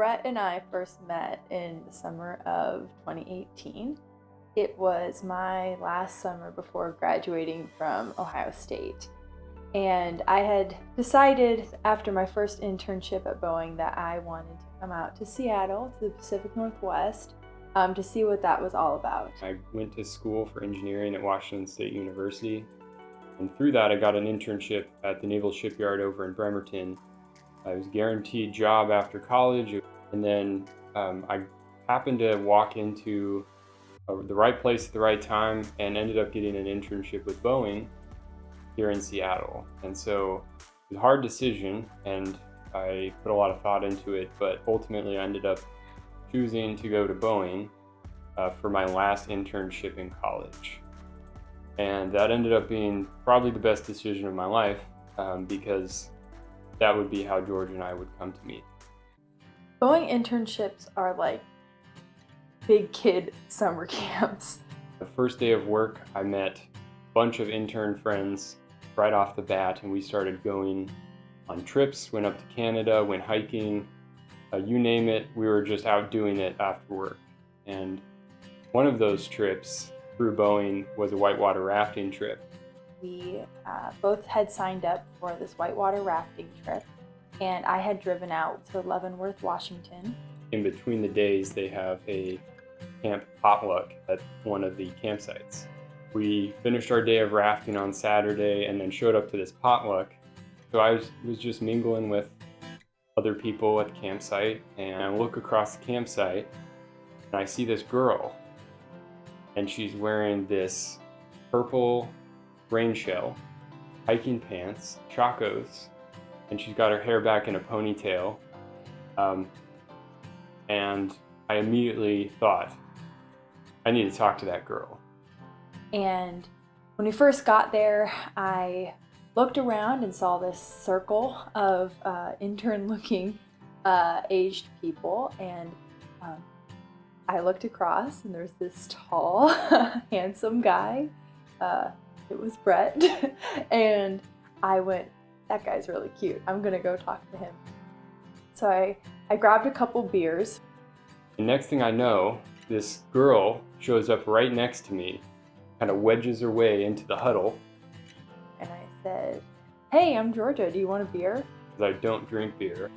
Brett and I first met in the summer of 2018. It was my last summer before graduating from Ohio State. And I had decided after my first internship at Boeing that I wanted to come out to Seattle, to the Pacific Northwest, to see what that was all about. I went to school for engineering at Washington State University, and through that I got an internship at the Naval Shipyard over in Bremerton. I was guaranteed a job after college, and then I happened to walk into the right place at the right time and ended up getting an internship with Boeing here in Seattle. And so it was a hard decision, and I put a lot of thought into it, but ultimately I ended up choosing to go to Boeing for my last internship in college. And that ended up being probably the best decision of my life because that would be how Georgia and I would come to meet. Boeing internships are like big kid summer camps. The first day of work, I met a bunch of intern friends right off the bat, and we started going on trips, went up to Canada, went hiking, you name it, we were just out doing it after work. And one of those trips through Boeing was a whitewater rafting trip. We both had signed up for this whitewater rafting trip, and I had driven out to Leavenworth, Washington. In between the days, they have a camp potluck at one of the campsites. We finished our day of rafting on Saturday and then showed up to this potluck. So I was just mingling with other people at the campsite, and I look across the campsite and I see this girl, and she's wearing this purple rain shell, hiking pants, chacos, and she's got her hair back in a ponytail. And I immediately thought, I need to talk to that girl. And when we first got there, I looked around and saw this circle of intern-looking aged people, and I looked across, and there's this tall, handsome guy. It was Brett, and I went, that guy's really cute. I'm gonna go talk to him. So I grabbed a couple beers. The next thing I know, this girl shows up right next to me, kind of wedges her way into the huddle. And I said, hey, I'm Georgia, do you want a beer? I don't drink beer,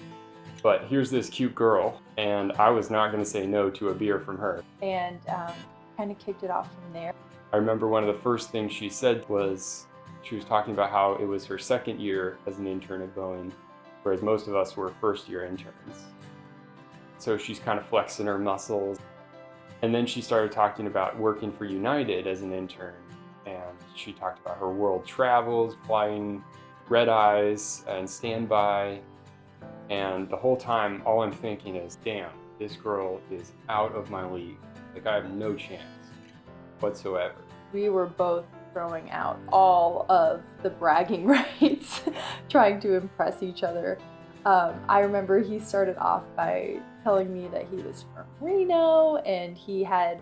but here's this cute girl, and I was not gonna say no to a beer from her. And kind of kicked it off from there. I remember one of the first things she said was, she was talking about how it was her second year as an intern at Boeing, whereas most of us were first year interns. So she's kind of flexing her muscles. And then she started talking about working for United as an intern. And she talked about her world travels, flying red eyes and standby. And the whole time, all I'm thinking is, damn, this girl is out of my league. Like, I have no chance whatsoever. We were both throwing out all of the bragging rights, trying to impress each other. I remember he started off by telling me that he was from Reno, and he had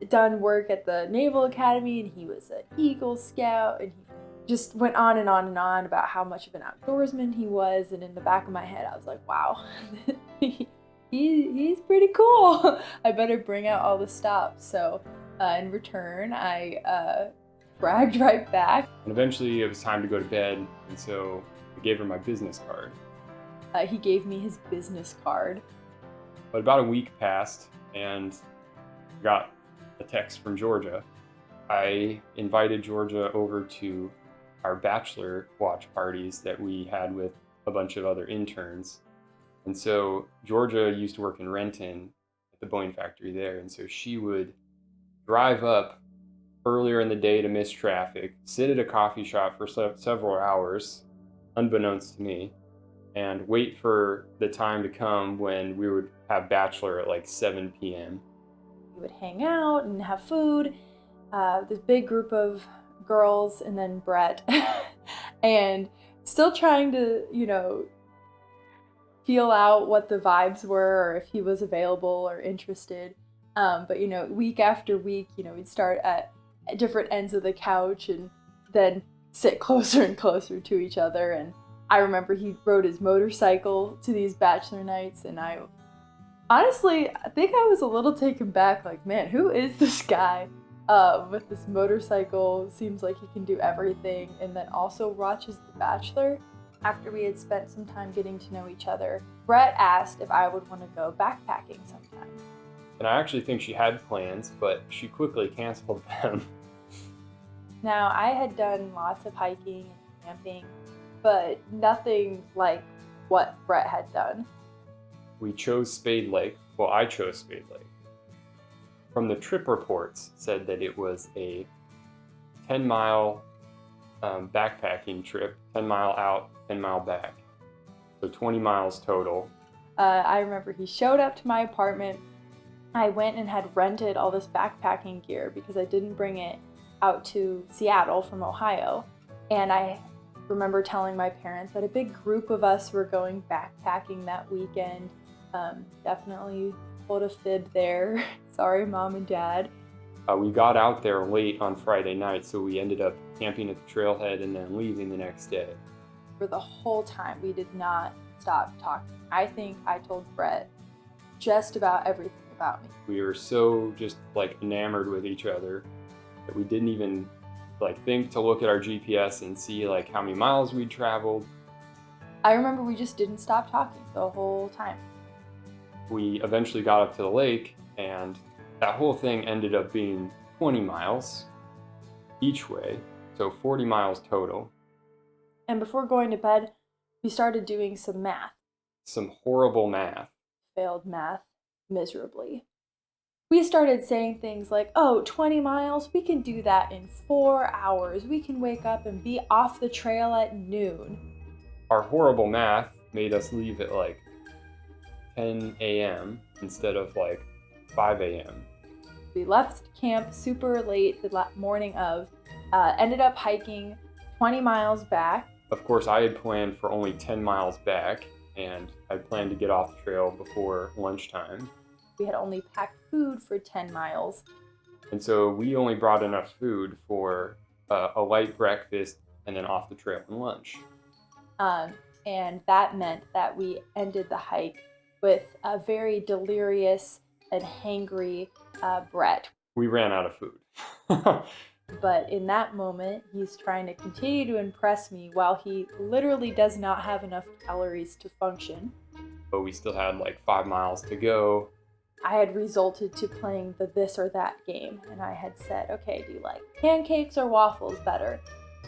done work at the Naval Academy, and he was an Eagle Scout, and he just went on and on and on about how much of an outdoorsman he was. And in the back of my head, I was like, wow, he's pretty cool. I better bring out all the stops. So in return, I bragged right back. And eventually it was time to go to bed, and so I gave her my business card. He gave me his business card. But about a week passed, and got a text from Georgia. I invited Georgia over to our bachelor watch parties that we had with a bunch of other interns. And so Georgia used to work in Renton at the Boeing factory there, and so she would drive up earlier in the day to miss traffic, sit at a coffee shop for several hours, unbeknownst to me, and wait for the time to come when we would have bachelor at like 7 p.m. We would hang out and have food, this big group of girls, and then Brett, and still trying to, feel out what the vibes were, or if he was available or interested. But, week after week, we'd start at different ends of the couch and then sit closer and closer to each other. And I remember he rode his motorcycle to these bachelor nights, and I think I was a little taken back, like, man, who is this guy with this motorcycle? Seems like he can do everything. And then also watches The Bachelor. After we had spent some time getting to know each other, Brett asked if I would want to go backpacking sometime. And I actually think she had plans, but she quickly canceled them. Now, I had done lots of hiking and camping, but nothing like what Brett had done. We chose Spade Lake. Well, I chose Spade Lake. From the trip reports, said that it was a 10-mile backpacking trip, 10 mile out, 10 mile back. So 20 miles total. I remember he showed up to my apartment. I went and had rented all this backpacking gear because I didn't bring it out to Seattle from Ohio. And I remember telling my parents that a big group of us were going backpacking that weekend. Definitely pulled a fib there. Sorry, Mom and Dad. We got out there late on Friday night, so we ended up camping at the trailhead and then leaving the next day. For the whole time, we did not stop talking. I think I told Brett just about everything about me. We were so just like enamored with each other that we didn't even like think to look at our GPS and see like how many miles we'd traveled. I remember we just didn't stop talking the whole time. We eventually got up to the lake, and that whole thing ended up being 20 miles each way, so 40 miles total. And before going to bed, we started doing some math. Some horrible math. Failed math miserably. We started saying things like, 20 miles, we can do that in 4 hours. We can wake up and be off the trail at noon. Our horrible math made us leave at like 10 a.m. instead of like 5 a.m. We left camp super late the morning of, ended up hiking 20 miles back. Of course, I had planned for only 10 miles back, and I planned to get off the trail before lunchtime. We had only packed food for 10 miles. And so we only brought enough food for a light breakfast and then off the trail and lunch. And that meant that we ended the hike with a very delirious and hangry Brett. We ran out of food. But in that moment, he's trying to continue to impress me while he literally does not have enough calories to function. But we still had like 5 miles to go. I had resulted to playing the this or that game, and I had said, okay, do you like pancakes or waffles better?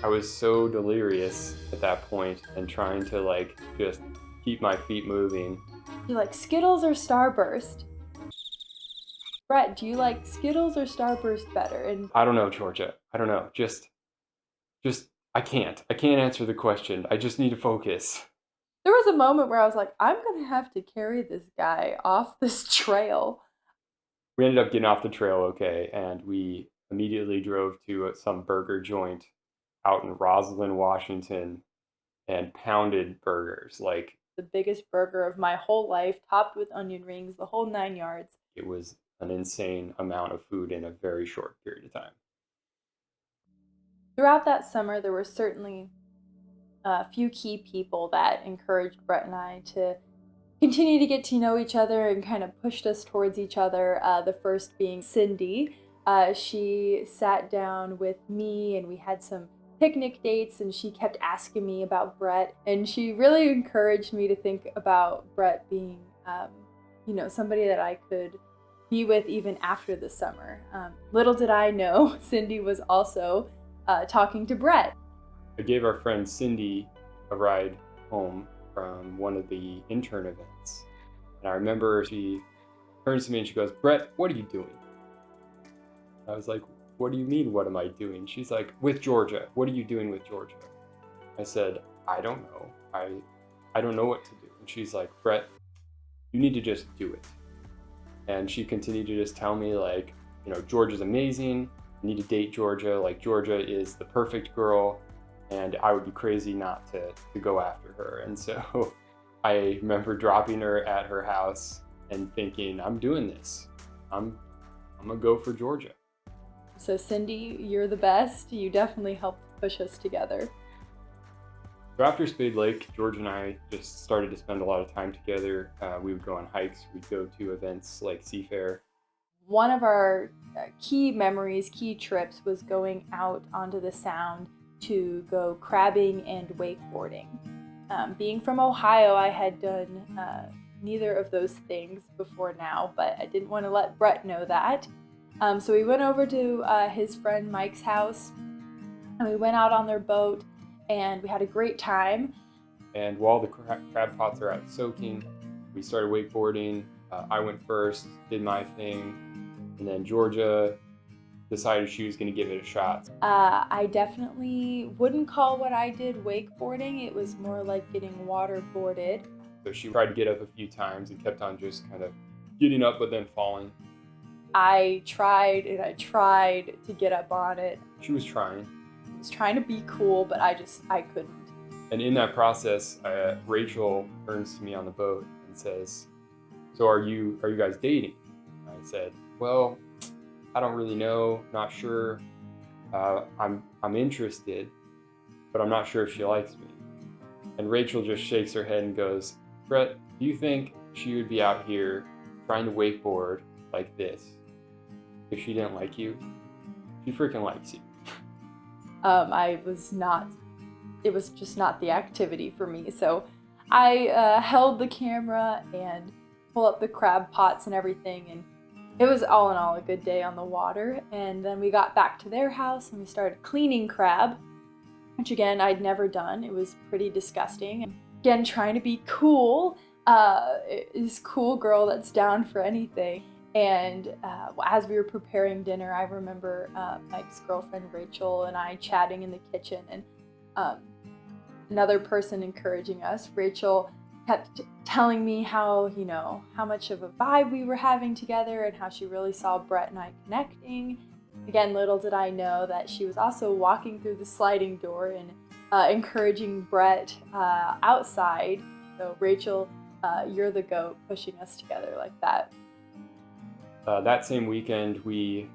I was so delirious at that point and trying to like just keep my feet moving. Do you like Skittles or Starburst? Brett, do you like Skittles or Starburst better? And I don't know, Georgia. I don't know. Just I can't answer the question. I just need to focus. there was a moment where I was like, I'm gonna have to carry this guy off this trail. We ended up getting off the trail okay, and we immediately drove to some burger joint out in Roslyn, Washington, and pounded burgers. Like The biggest burger of my whole life, topped with onion rings, the whole 9 yards. it was an insane amount of food in a very short period of time. Throughout that summer, there were certainly a few key people that encouraged Brett and I to continue to get to know each other and kind of pushed us towards each other. The first being Cindy. She sat down with me and we had some picnic dates, and she kept asking me about Brett, and she really encouraged me to think about Brett being, somebody that I could be with even after the summer. Little did I know, Cindy was also talking to Brett. I gave our friend Cindy a ride home from one of the intern events. And I remember she turns to me and she goes, "Brett, what are you doing?" I was like, "What do you mean, what am I doing?" She's like, "With Georgia. What are you doing with Georgia?" I said, "I don't know. I don't know what to do." And she's like, "Brett, you need to just do it." And she continued to just tell me like, Georgia's amazing. I need to date Georgia. Like, Georgia is the perfect girl, and I would be crazy not to go after her. And so I remember dropping her at her house and thinking, I'm doing this. I'm gonna go for Georgia. So Cindy, you're the best. You definitely helped push us together. So after Spade Lake, George and I just started to spend a lot of time together. We would go on hikes, we'd go to events like Seafair. One of our key memories, key trips, was going out onto the Sound to go crabbing and wakeboarding. Being from Ohio, I had done neither of those things before now, but I didn't want to let Brett know that. So we went over to his friend Mike's house, and we went out on their boat, and we had a great time. And while the crab pots are out soaking, we started wakeboarding. I went first, did my thing, and then Georgia decided she was going to give it a shot. I definitely wouldn't call what I did wakeboarding. It was more like getting waterboarded. So she tried to get up a few times and kept on just kind of getting up but then falling. I tried and I tried to get up on it. She was trying. I was trying to be cool, but I couldn't. And in that process, Rachel turns to me on the boat and says, "So are you guys dating?" And I said, "Well, I don't really know, not sure. I'm interested, but I'm not sure if she likes me." And Rachel just shakes her head and goes, "Brett, do you think she would be out here trying to wakeboard like this if she didn't like you? She freaking likes you." It was just not the activity for me. So I held the camera and pulled up the crab pots and everything, and it was all in all a good day on the water. And then we got back to their house and we started cleaning crab, which again, I'd never done. It was pretty disgusting. Again, trying to be cool, this cool girl that's down for anything. And as we were preparing dinner, I remember Mike's girlfriend Rachel and I chatting in the kitchen, and another person encouraging us. Rachel kept telling me how much of a vibe we were having together and how she really saw Brett and I connecting. Again, little did I know that she was also walking through the sliding door and encouraging Brett outside. So Rachel, you're the goat, pushing us together like that. That same weekend, we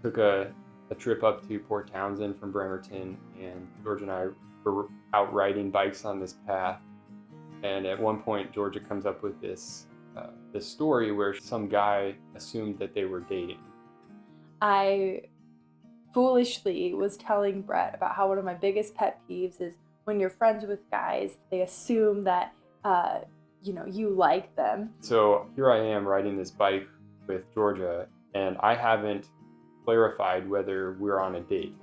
took a trip up to Port Townsend from Bremerton, and George and I were out riding bikes on this path. And at one point, Georgia comes up with this story where some guy assumed that they were dating. I foolishly was telling Brett about how one of my biggest pet peeves is when you're friends with guys, they assume that you like them. So here I am riding this bike with Georgia, and I haven't clarified whether we're on a date.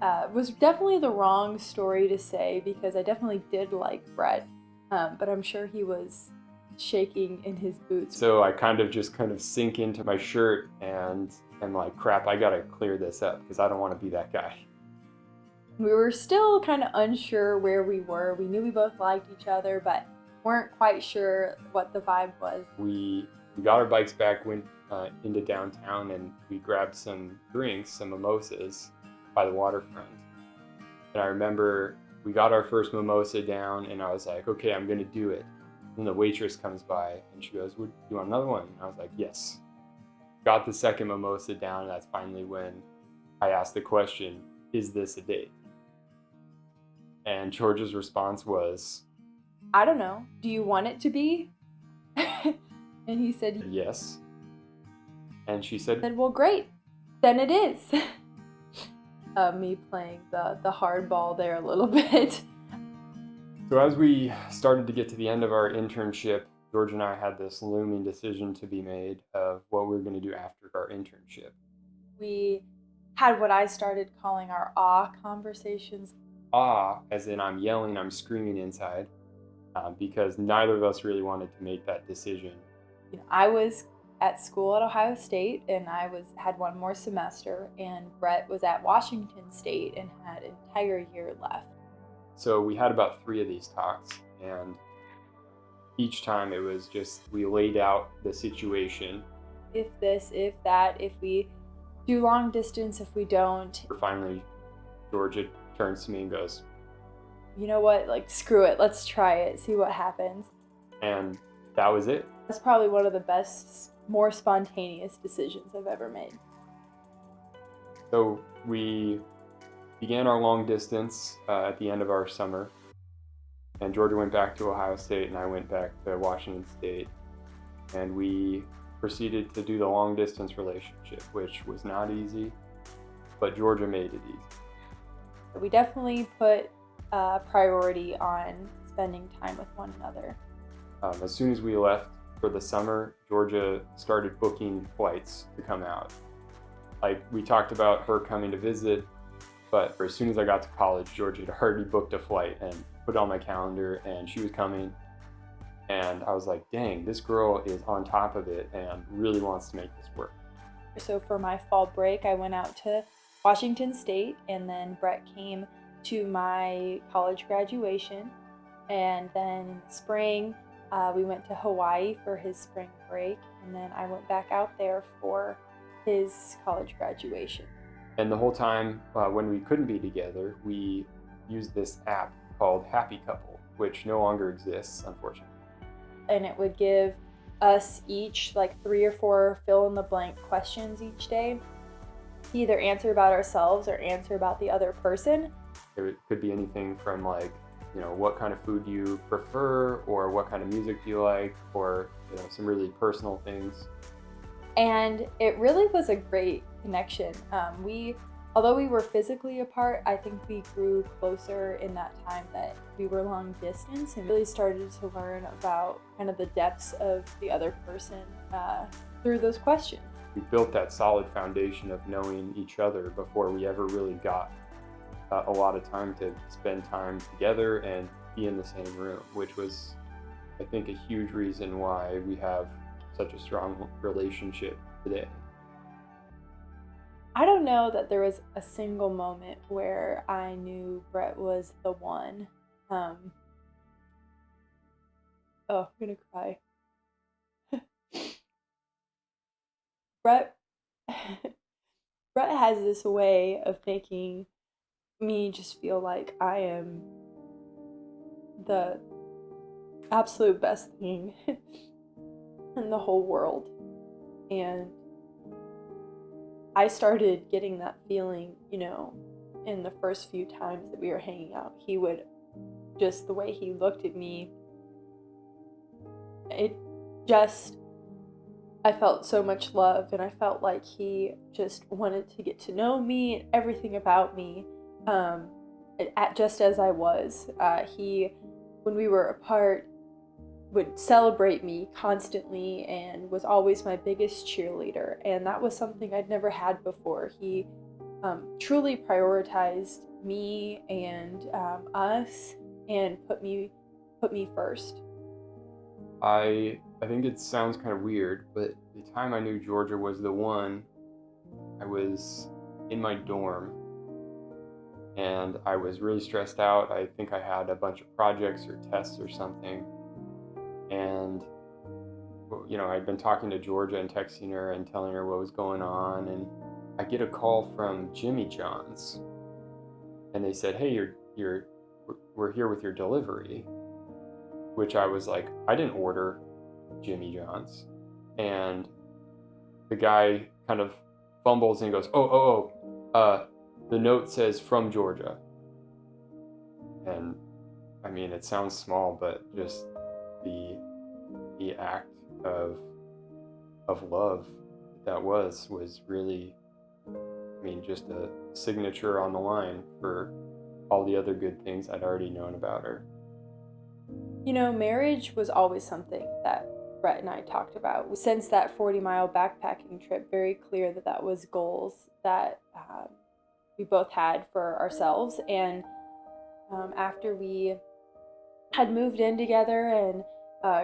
It was definitely the wrong story to say, because I definitely did like Brett, but I'm sure he was shaking in his boots. So I kind of sink into my shirt and I'm like, crap, I gotta clear this up because I don't want to be that guy. We were still kind of unsure where we were. We knew we both liked each other, but weren't quite sure what the vibe was. We got our bikes back, went into downtown, and we grabbed some drinks, some mimosas by the waterfront. And I remember we got our first mimosa down, and I was like, okay, I'm gonna do it. And the waitress comes by and she goes, "Would you want another one?" And I was like, yes. Got the second mimosa down, and that's finally when I asked the question, is this a date? And George's response was, I don't know. Do you want it to be? And he said, yes. And she said, well, great. Then it is. Me playing the hardball there a little bit. So as we started to get to the end of our internship, George and I had this looming decision to be made of what we were going to do after our internship. We had what I started calling our awe conversations. Awe, as in I'm yelling, I'm screaming inside, because neither of us really wanted to make that decision. I was at school at Ohio State, and I had one more semester, and Brett was at Washington State and had an entire year left. So we had about 3 of these talks, and each time it was just, we laid out the situation. If this, if that, if we do long distance, if we don't. Finally, Georgia turns to me and goes, you know what, screw it, let's try it, see what happens. And that was it. That's probably one of the best, more spontaneous decisions I've ever made. So we began our long distance at the end of our summer. And Georgia went back to Ohio State, and I went back to Washington State. And we proceeded to do the long distance relationship, which was not easy, but Georgia made it easy. We definitely put priority on spending time with one another. As soon as we left for the summer, Georgia started booking flights to come out. Like, we talked about her coming to visit, but as soon as I got to college, Georgia had already booked a flight and put it on my calendar, and she was coming. And I was like, dang, this girl is on top of it and really wants to make this work. So for my fall break, I went out to Washington State, and then Brett came to my college graduation. And then in the spring, we went to Hawaii for his spring break, and then I went back out there for his college graduation. And the whole time when we couldn't be together, we used this app called Happy Couple, which no longer exists, unfortunately. And it would give us each like 3 or 4 fill-in-the-blank questions each day. Either answer about ourselves or answer about the other person. It could be anything from like, what kind of food do you prefer, or what kind of music do you like, or some really personal things. And it really was a great connection. Although we were physically apart, I think we grew closer in that time that we were long distance, and really started to learn about kind of the depths of the other person through those questions. We built that solid foundation of knowing each other before we ever really got a lot of time to spend time together and be in the same room, which was, I think, a huge reason why we have such a strong relationship today. I don't know that there was a single moment where I knew Brett was the one. Oh, I'm gonna cry. Brett Brett has this way of making me just feel like I am the absolute best thing in the whole world. And I started getting that feeling, in the first few times that we were hanging out. He would, just the way he looked at me, I felt so much love, and I felt like he just wanted to get to know me and everything about me, just as I was. He, when we were apart, would celebrate me constantly and was always my biggest cheerleader, and that was something I'd never had before. He truly prioritized me and us, and put me first. I think it sounds kind of weird, but the time I knew Georgia was the one, I was in my dorm and I was really stressed out. I think I had a bunch of projects or tests or something. And, I'd been talking to Georgia and texting her and telling her what was going on. And I get a call from Jimmy John's, and they said, "Hey, we're here with your delivery," which I was like, I didn't order Jimmy John's. And the guy kind of fumbles and goes, the note says from Georgia. And I mean, it sounds small, but just the act of love that was really, just a signature on the line for all the other good things I'd already known about her. Marriage was always something that Brett and I talked about. Since that 40-mile backpacking trip, very clear that was goals that we both had for ourselves. And after we had moved in together and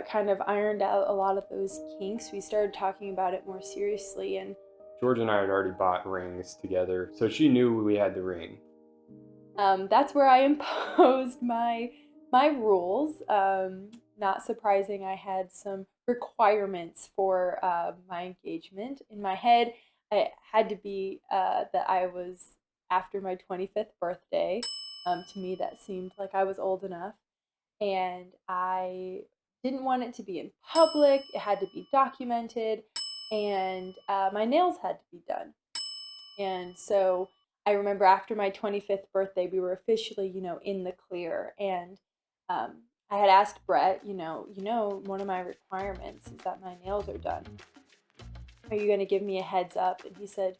kind of ironed out a lot of those kinks, we started talking about it more seriously. And George and I had already bought rings together, so she knew we had the ring. That's where I imposed my rules. Not surprising, I had some requirements for my engagement. In my head, it had to be that I was after my 25th birthday. To me, that seemed like I was old enough. And I didn't want it to be in public. It had to be documented. And my nails had to be done. And so I remember after my 25th birthday, we were officially, in the clear. And I had asked Brett, one of my requirements is that my nails are done. Are you going to give me a heads up? And he said,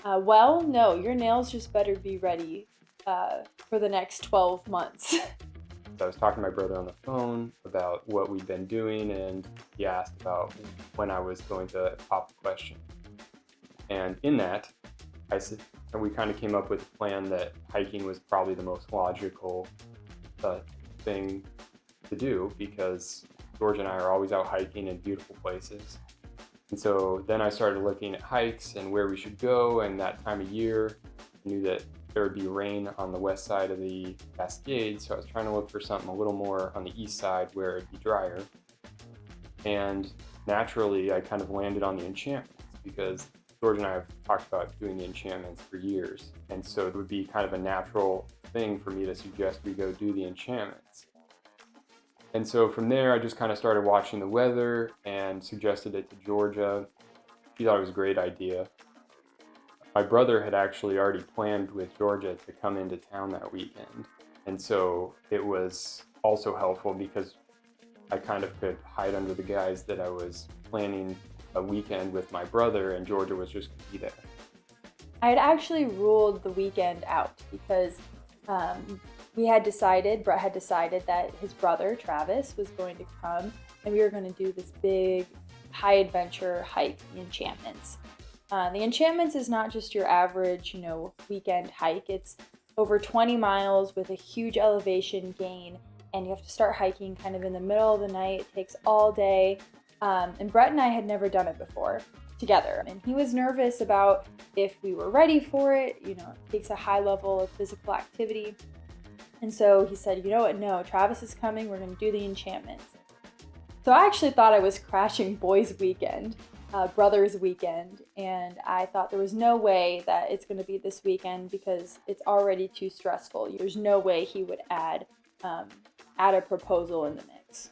well, no, your nails just better be ready for the next 12 months. So I was talking to my brother on the phone about what we'd been doing, and he asked about when I was going to pop the question. And in that, I said, and we kind of came up with a plan that hiking was probably the most logical thing to do because George and I are always out hiking in beautiful places. And so then I started looking at hikes and where we should go, and that time of year, I knew that there would be rain on the west side of the Cascades, so I was trying to look for something a little more on the east side where it'd be drier. And naturally, I kind of landed on the enchantments because George and I have talked about doing the enchantments for years. And so it would be kind of a natural thing for me to suggest we go do the enchantments. And so from there, I just kind of started watching the weather and suggested it to Georgia. She thought it was a great idea. My brother had actually already planned with Georgia to come into town that weekend. And so it was also helpful because I kind of could hide under the guise that I was planning a weekend with my brother and Georgia was just going to be there. I had actually ruled the weekend out because Brett had decided that his brother, Travis, was going to come and we were going to do this big high adventure hike, the Enchantments. The Enchantments is not just your average, weekend hike. It's over 20 miles with a huge elevation gain, and you have to start hiking kind of in the middle of the night. It takes all day. And Brett and I had never done it before together. And he was nervous about if we were ready for it. It takes a high level of physical activity. And so he said, you know what, no, Travis is coming. We're going to do the Enchantments. So I actually thought I was crashing boys' weekend, brothers' weekend. And I thought there was no way that it's going to be this weekend because it's already too stressful. There's no way he would add a proposal in the mix.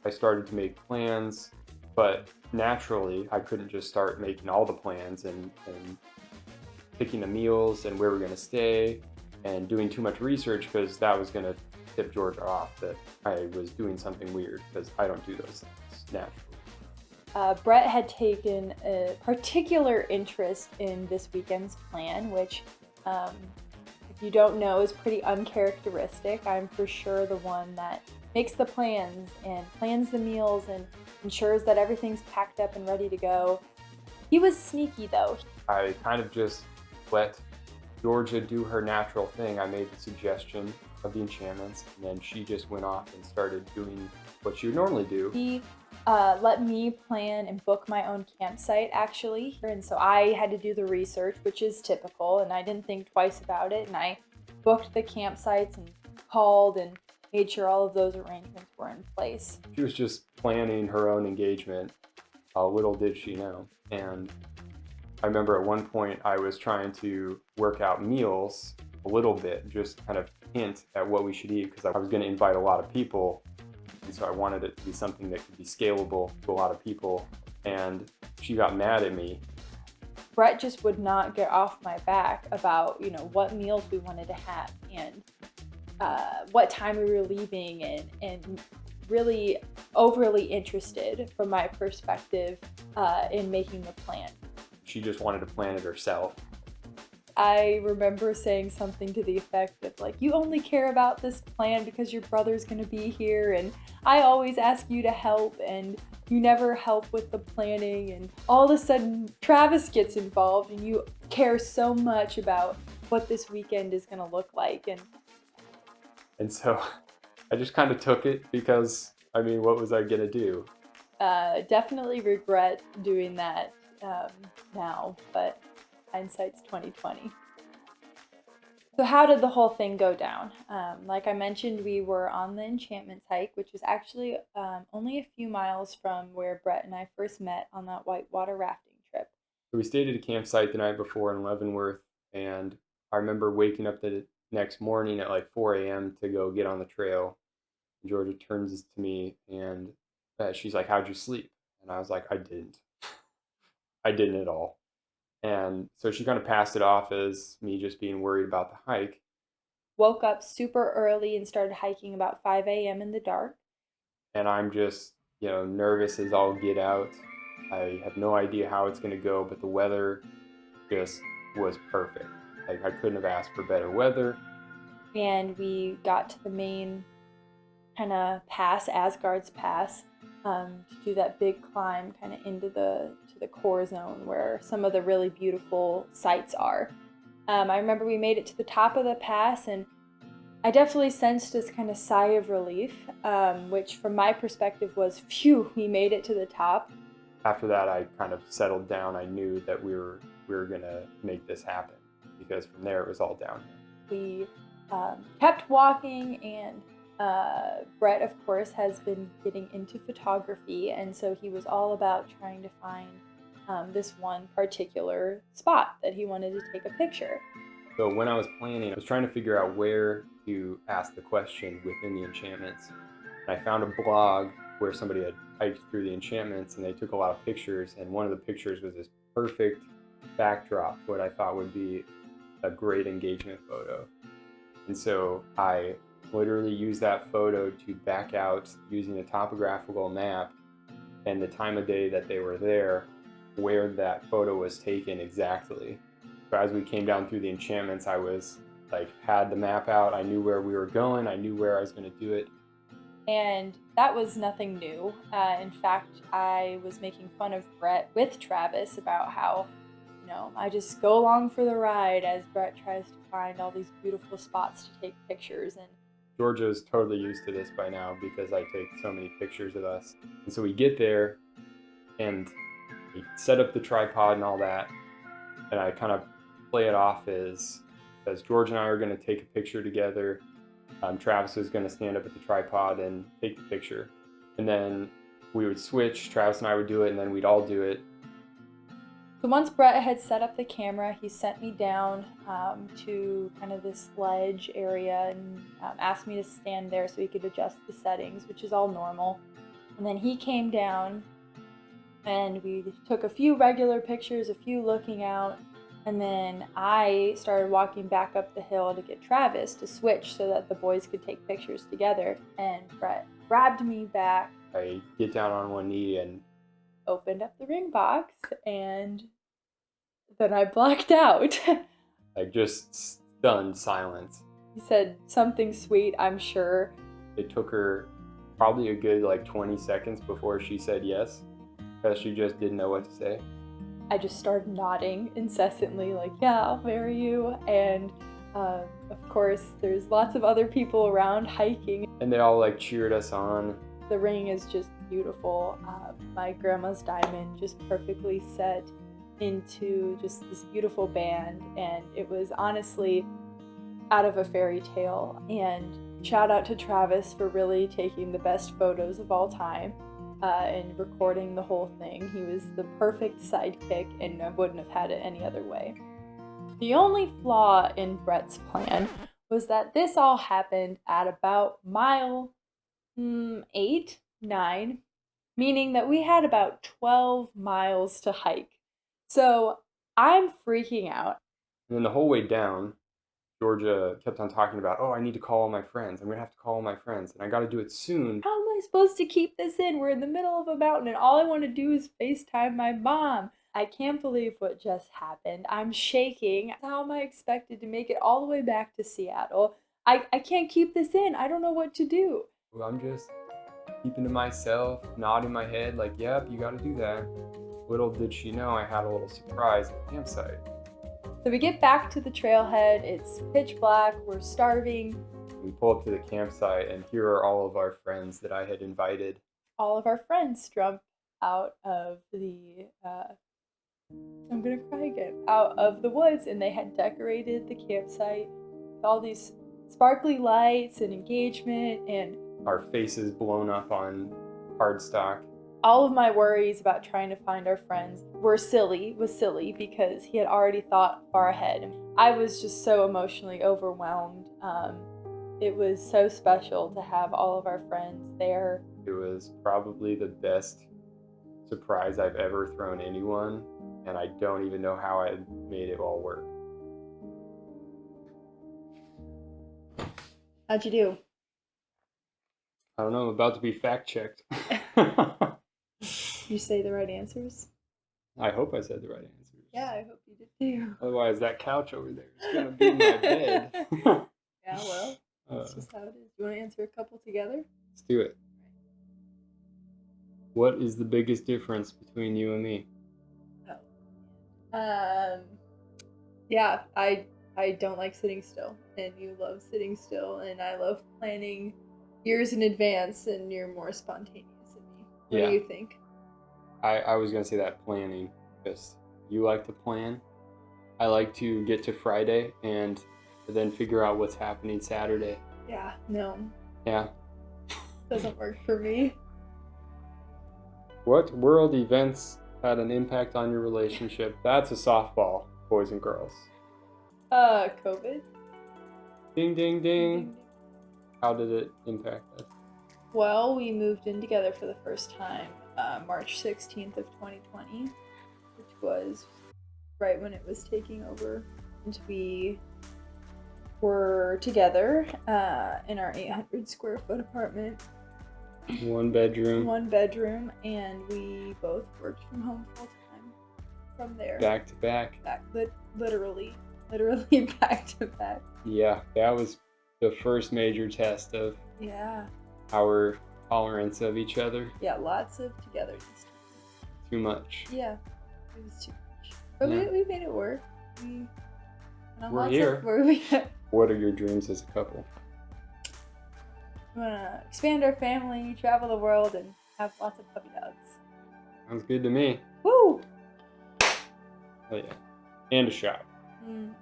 I started to make plans, but naturally I couldn't just start making all the plans and picking the meals and where we're going to stay and doing too much research because that was going to tip Georgia off that I was doing something weird because I don't do those things naturally. Brett had taken a particular interest in this weekend's plan, which, if you don't know, is pretty uncharacteristic. I'm for sure the one that makes the plans and plans the meals and ensures that everything's packed up and ready to go. He was sneaky though. I kind of just let Georgia do her natural thing. I made the suggestion of the enchantments, and then she just went off and started doing what she would normally do. He let me plan and book my own campsite actually, and so I had to do the research, which is typical, and I didn't think twice about it, and I booked the campsites and called and made sure all of those arrangements were in place. She was just planning her own engagement, little did she know. And I remember at one point I was trying to work out meals a little bit, just kind of hint at what we should eat because I was going to invite a lot of people. And so I wanted it to be something that could be scalable to a lot of people. And she got mad at me. Brett just would not get off my back about, what meals we wanted to have and what time we were leaving and really overly interested from my perspective in making the plan. She just wanted to plan it herself. I remember saying something to the effect of you only care about this plan because your brother's going to be here and I always ask you to help and you never help with the planning, and all of a sudden Travis gets involved and you care so much about what this weekend is going to look like. And so I just kind of took it because, what was I going to do? Definitely regret doing that now, but hindsight's 2020. So how did the whole thing go down? Like I mentioned, we were on the Enchantments hike, which was actually only a few miles from where Brett and I first met on that whitewater rafting trip. So we stayed at a campsite the night before in Leavenworth, and I remember waking up the next morning at 4 a.m. to go get on the trail. And Georgia turns to me and she's like, "How'd you sleep?" And I was like, "I didn't. I didn't at all." And so she kind of passed it off as me just being worried about the hike. woke up super early and started hiking about 5 a.m. in the dark. And I'm just, nervous as all get out. I have no idea how it's going to go, but the weather just was perfect. Like, I couldn't have asked for better weather. And we got to the main kind of pass, Asgard's Pass, to do that big climb kind of into the core zone where some of the really beautiful sights are. I remember we made it to the top of the pass, and I definitely sensed this kind of sigh of relief, which from my perspective was, phew, we made it to the top. After that, I kind of settled down. I knew that we were gonna make this happen, because from there it was all downhill. We kept walking, and Brett, of course, has been getting into photography, and so he was all about trying to find this one particular spot that he wanted to take a picture. So when I was planning, I was trying to figure out where to ask the question within the enchantments. And I found a blog where somebody had hiked through the enchantments, and they took a lot of pictures, and one of the pictures was this perfect backdrop, what I thought would be a great engagement photo. And so I literally used that photo to back out using a topographical map and the time of day that they were there, where that photo was taken exactly. So as we came down through the enchantments, I was had the map out. I knew where we were going. I knew where I was going to do it. And that was nothing new. In fact, I was making fun of Brett with Travis about how, I just go along for the ride as Brett tries to find all these beautiful spots to take pictures. And Georgia's totally used to this by now because I take so many pictures of us. And so we get there, and we set up the tripod and all that, and I kind of play it off as George and I are going to take a picture together. Travis is going to stand up at the tripod and take the picture. And then we would switch. Travis and I would do it, and then we'd all do it. So once Brett had set up the camera, he sent me down to kind of this ledge area and asked me to stand there so he could adjust the settings, which is all normal. And then he came down, and we took a few regular pictures, a few looking out, and then I started walking back up the hill to get Travis to switch so that the boys could take pictures together. And Brett grabbed me back. I get down on one knee and opened up the ring box, and then I blacked out. Just stunned silence. He said something sweet, I'm sure. It took her probably a good 20 seconds before she said yes, because she just didn't know what to say. I just started nodding incessantly, yeah, I'll marry you. And of course, there's lots of other people around hiking. And they all cheered us on. The ring is just beautiful. My grandma's diamond just perfectly set into just this beautiful band. And it was honestly out of a fairy tale. And shout out to Travis for really taking the best photos of all time. And recording the whole thing. He was the perfect sidekick, and I wouldn't have had it any other way. The only flaw in Brett's plan was that this all happened at about mile 8, 9, meaning that we had about 12 miles to hike. So I'm freaking out. And then the whole way down, Georgia kept on talking about, I need to call all my friends. I'm going to have to call all my friends, and I got to do it soon. How am I supposed to keep this in? We're in the middle of a mountain, and all I want to do is FaceTime my mom. I can't believe what just happened. I'm shaking. How am I expected to make it all the way back to Seattle? I can't keep this in. I don't know what to do. Well, I'm just keeping to myself, nodding my head yep, you got to do that. Little did she know I had a little surprise at the campsite. So we get back to the trailhead, it's pitch black, we're starving. We pull up to the campsite, and here are all of our friends that I had invited. All of our friends jump out of the, I'm gonna cry again, out of the woods, and they had decorated the campsite with all these sparkly lights and engagement, and our faces blown up on cardstock. All of my worries about trying to find our friends was silly because he had already thought far ahead. I was just so emotionally overwhelmed. It was so special to have all of our friends there. It was probably the best surprise I've ever thrown anyone, and I don't even know how I made it all work. How'd you do? I don't know. I'm about to be fact checked. You say the right answers? I hope I said the right answers. Yeah, I hope you did too. Otherwise, that couch over there is gonna be my bed. Yeah, well, that's Uh, just how it is. You want to answer a couple together? Let's do it. What is the biggest difference between you and me? Yeah, I don't like sitting still, and you love sitting still, and I love planning years in advance, and you're more spontaneous than me. What Yeah. do you think? I was gonna say that planning. Because you like to plan. I like to get to Friday and then figure out what's happening Saturday. Yeah, no, Yeah. doesn't work for me. What world events had an impact on your relationship? That's a softball, boys and girls. COVID. Ding, ding, ding. How did it impact us? Well, we moved in together for the first time March 16th of 2020, which was right when it was taking over. And we were together in our 800 square foot apartment. One bedroom. One bedroom, and we both worked from home full time from there. Back to back. Literally back to back. Yeah, that was the first major test of Yeah. our tolerance of each other. Yeah, lots of togetherness. Too much. Yeah, it was too much. But Yeah. we made it work. We're here. We What are your dreams as a couple? want to expand our family, travel the world, and have lots of puppy dogs. Sounds good to me. Woo! Oh yeah. And a shop. Mm.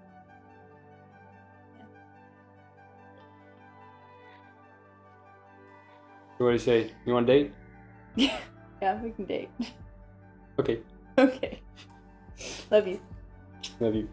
So what do you say? You want to date? Yeah, we can date. Okay. Okay. Love you. Love you.